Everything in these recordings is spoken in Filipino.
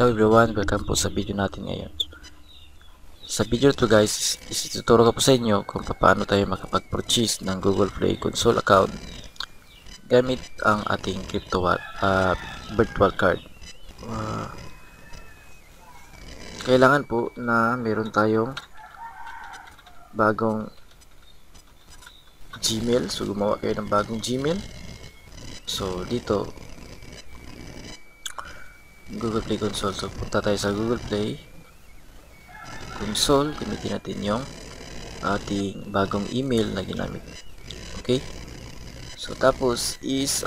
Hello everyone, welcome po sa video natin ngayon. Sa video to guys, isituturo ko po sa inyo kung paano tayo makapag-purchase ng Google Play Console account gamit ang ating virtual card. Kailangan po na meron tayong bagong Gmail. So gumawa kayo ng bagong Gmail. So dito Google Play Console. So punta tayo sa Google Play Console, gamitin natin yung ating bagong email na ginamit. Okay? So tapos is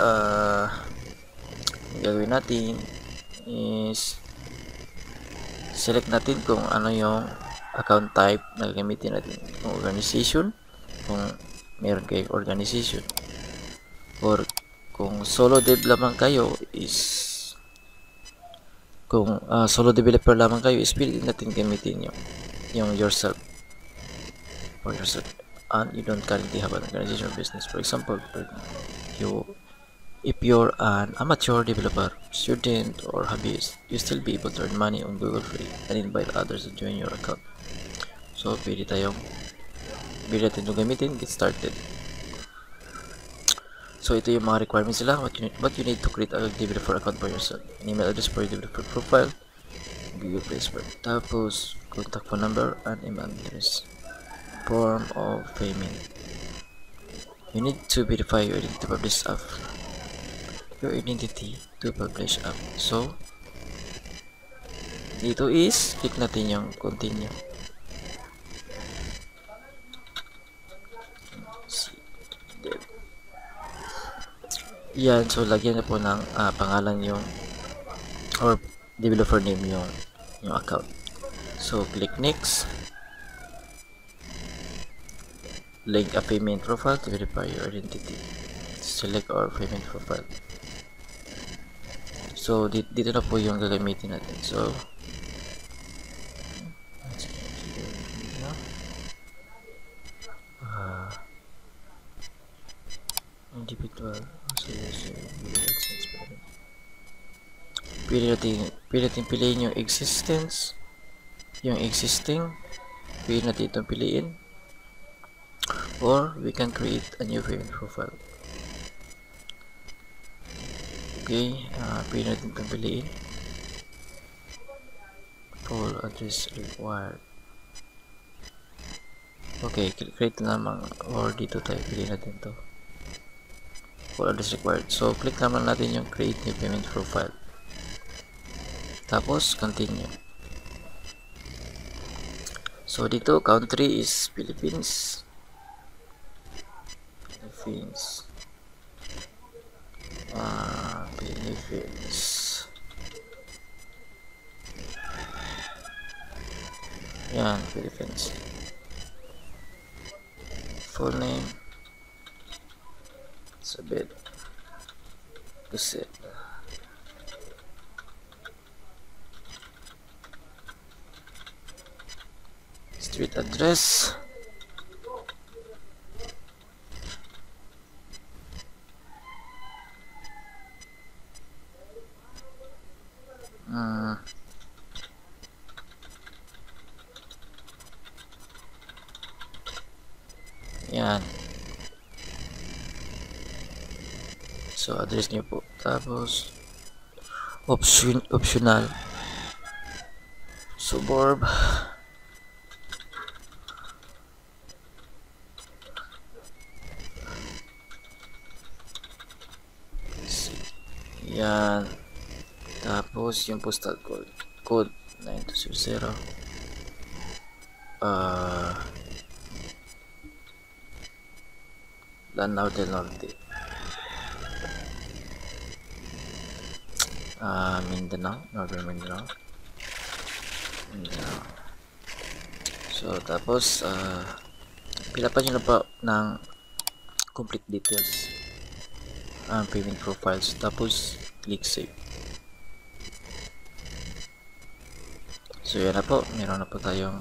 gagawin natin is select natin kung ano yung account type na gagamitin natin. Kung organization, kung meron kayong organization, or kung solo dev lamang kayo is kung solo developer lamang kayo is pwede natin gamitin yung yourself or yourself and you don't currently have an organization or business. For example, if you're an amateur developer, student, or hobbyist, you still be able to earn money on Google Play and invite others to join your account. So pwede natin itong gamitin. Get started. So ito yung mga requirements nila. What you need to create a developer account for yourself. An email address for your developer profile, Google Play Store. Tapos contact phone number and email address. Form of payment. You need to verify your identity to publish app. So dito is click natin yung continue. Yan, so lagyan na po ng pangalan yung or developer name yung account. So click next. Link a payment profile to verify your identity. Select our payment profile. So dito na po yung gagamitin natin. So individual. Pwede natin piliin yung existing. Pwede natin itong piliin, or we can create a new payment profile. Okay, pwede natin itong piliin. Full address required. Okay, create naman, or dito tayo piliin natin to. Full address required. So click naman natin yung create new payment profile. Tapos continue. So dito country is Philippines. Yan, Philippines. Full name Sabit Kusit. Street address. Yan. So address niyo po. Tapos optional suburb. Yan. Tapos yung postal code 9200. Lanao del Norte. Mindanao, Northern Mindanao. So tapos pilapan nyo na pa ng complete details payment profiles, tapos click save. So yan na po, meron na po tayong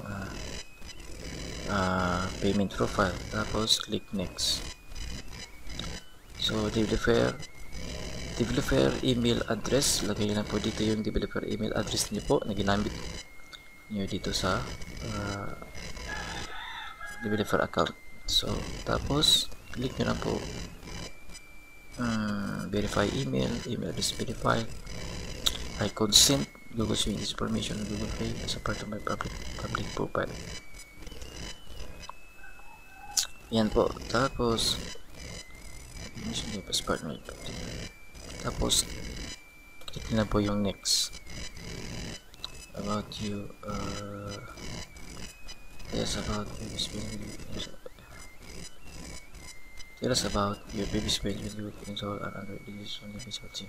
payment profile. Tapos click next. So developer developer email address, lagay nyo lang po dito yung developer email address niyo po na ginamit nyo dito sa developer account. So tapos click nyo lang po verify email address verify. I consent Google showing this information on Google Play as a part of my public profile. Yan po. Tapos tapos click na po yung next. About you. Yes, about previous tell us about your previous experience with Google Console and Android devices on the visual team.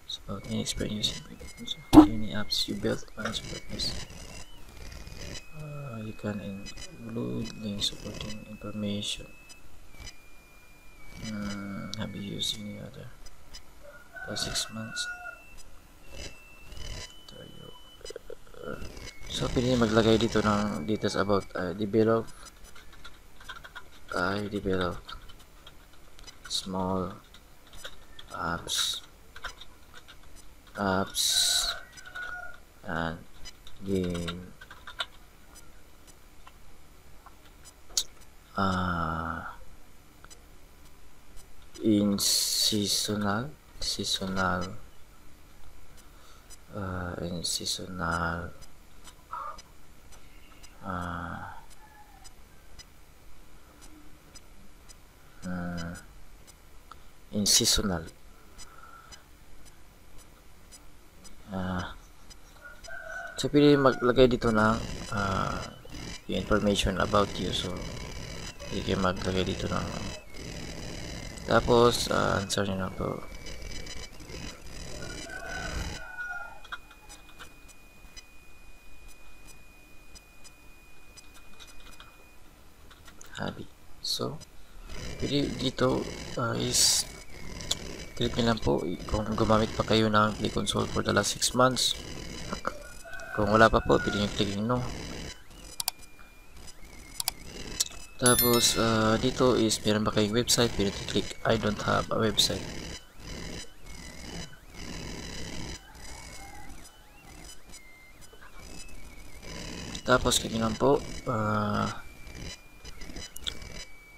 It's about any experience using any apps you built on supporters. You can include links supporting information. Have you used any other past 6 months? So pwede maglagay dito ng details about develop small apps and game in seasonal so pwede maglagay dito ng yung information about you. So pwede kayo maglagay dito ng tapos answer nyo na po. Hobby. So pwede dito is click nyo lang po kung gumamit pa kayo ng Play Console for the last 6 months. Kung wala pa po, pwede nyo click no. Tapos dito is meron ba kayong website, pwede nyo click I don't have a website. Tapos click nyo lang po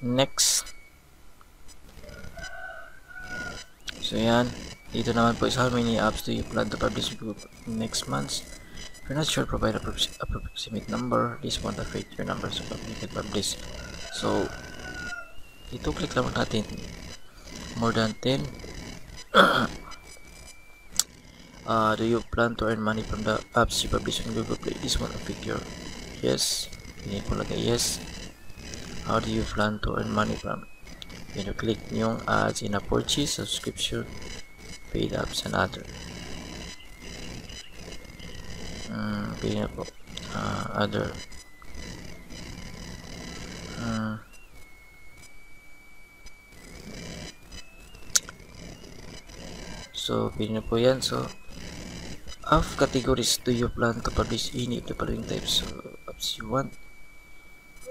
next. So yan, dito naman po is how many apps do you plan to publish next month. If you're not sure, provide a approximate number. This won't affect your numbers of you can publish. So dito click lang natin more than 10. Do you plan to earn money from the apps you publish on Google Play? This won't affect your yes. Hindi po lagay yes. How do you plan to earn money from? When you click yung ads in a purchase, subscription, paid apps, and other. Pili na po. Other. So, pili na po yan. So, of categories, do you plan to publish any of the following types of apps you want?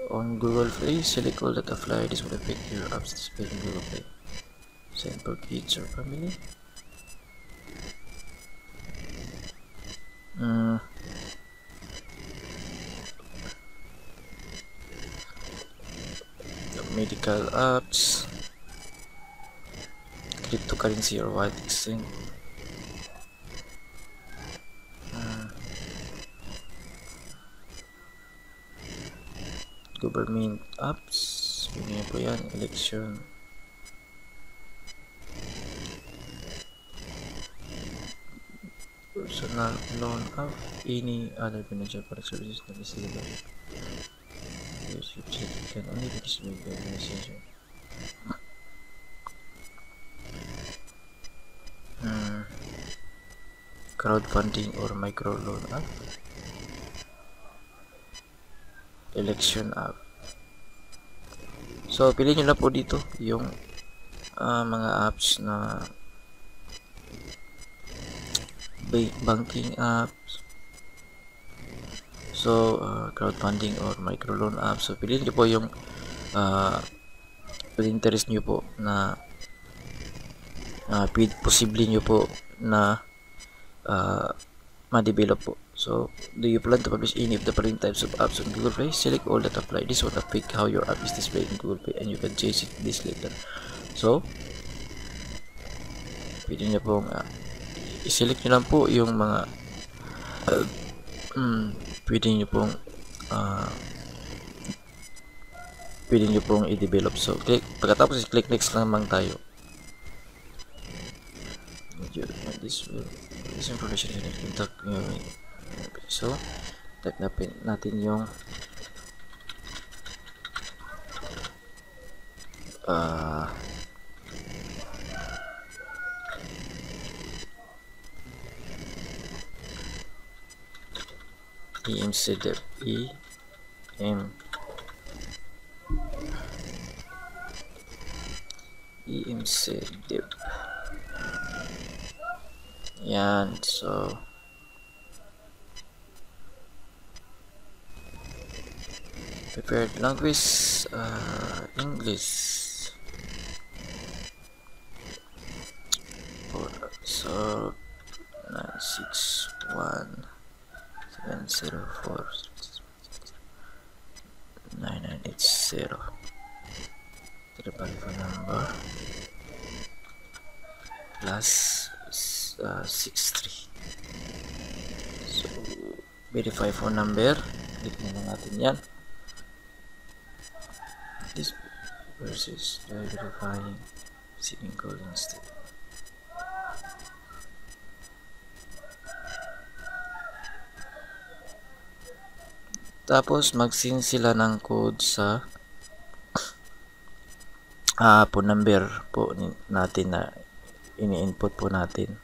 On Google Play, select all that apply. This will affect your apps displayed in Google Play. Send for kids or family. Medical apps, cryptocurrency or wallet exchange. Government apps, yun po yan, election, personal loan app, any other financial product services that is legal. Yes, you can only be distributed by organization. Crowdfunding or micro loan app. Election app. So piliin nyo na po dito yung mga apps na banking apps. So crowdfunding or microloan apps. So piliin nyo po yung interest nyo po na posible nyo po na ma-develop po. So, do you plan to publish any of the following types of apps on Google Play? Select all that apply. This will affect how your app is displayed in Google Play and you can change this later. So, pwede nyo pong i-select nyo lang po yung mga pwede nyo pong i-develop. So, pagkatapos i-click next lang tayo. This information here, contact nyo. So, type natin yung emcdev emcdev. Yan, so prepared language, English. So 961-704-9980. Telephone number plus 63. So verify phone number, click na natin yan. This versus verifying receiving call instead. Tapos mag-send sila ng code sa phone number po natin na ini-input po natin.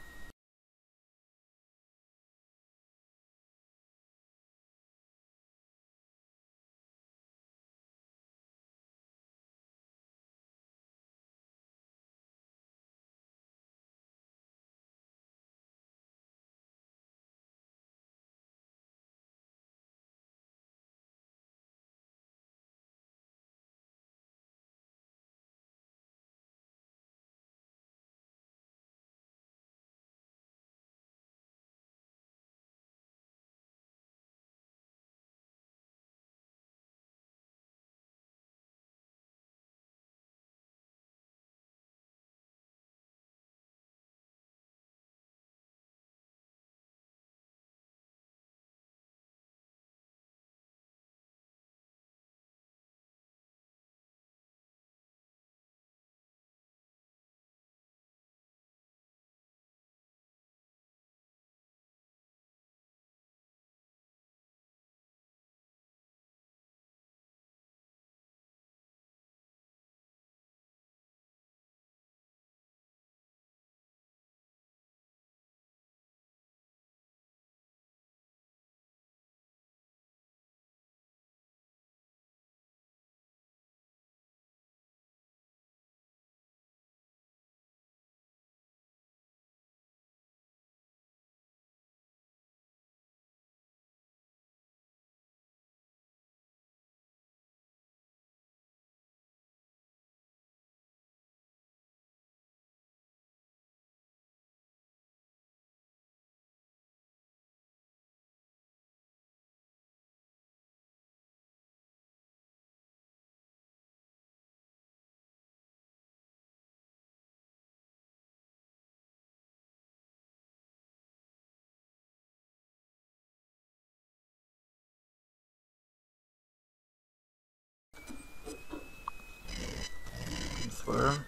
Confirm.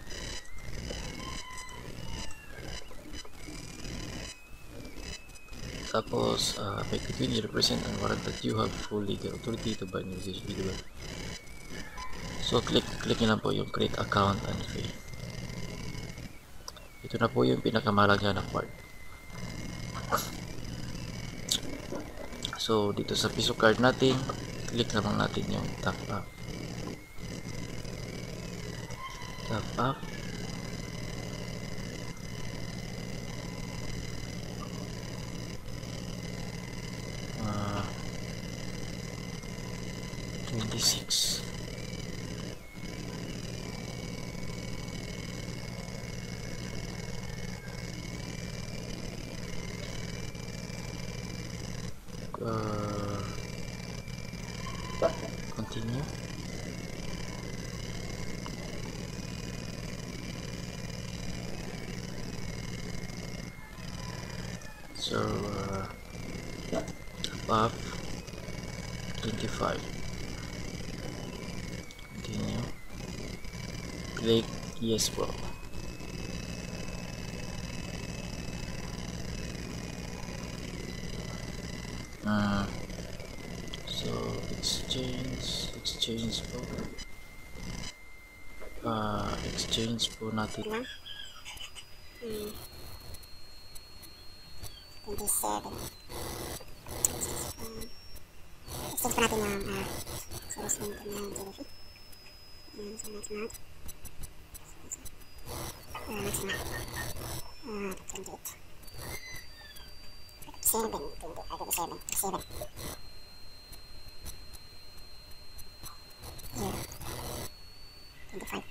Tapos, by between you represent and warrant that you have full legal authority to bind this individual. So, click nyo lang po yung create account and free. Ito na po yung pinakamalaga na part. So, dito sa piso card natin, click naman natin yung top up. Top up. Uh, 26. Continue. So above 25. Continue. Click yes po. So exchange po. Exchange po natin. 27. Exchange pa natin yung source link na yung jellyfish. So next month. Next month. 28. 7. 7. 25.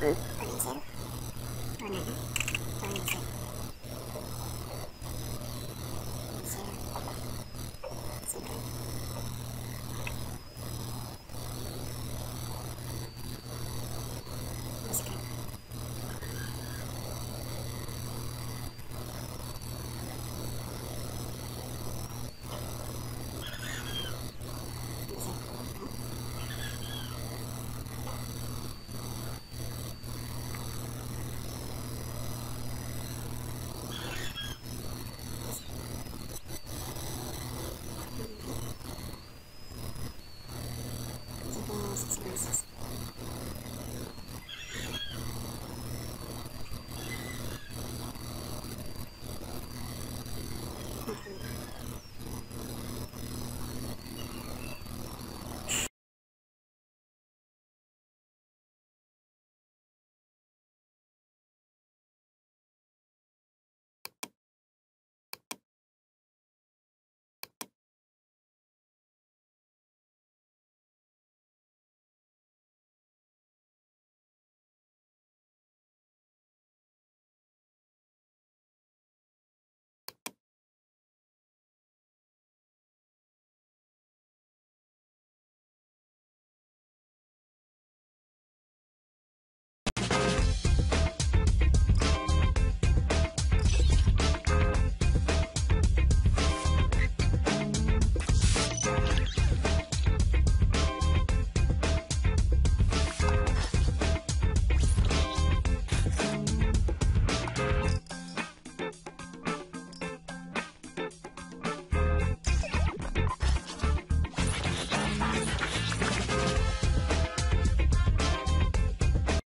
Okay.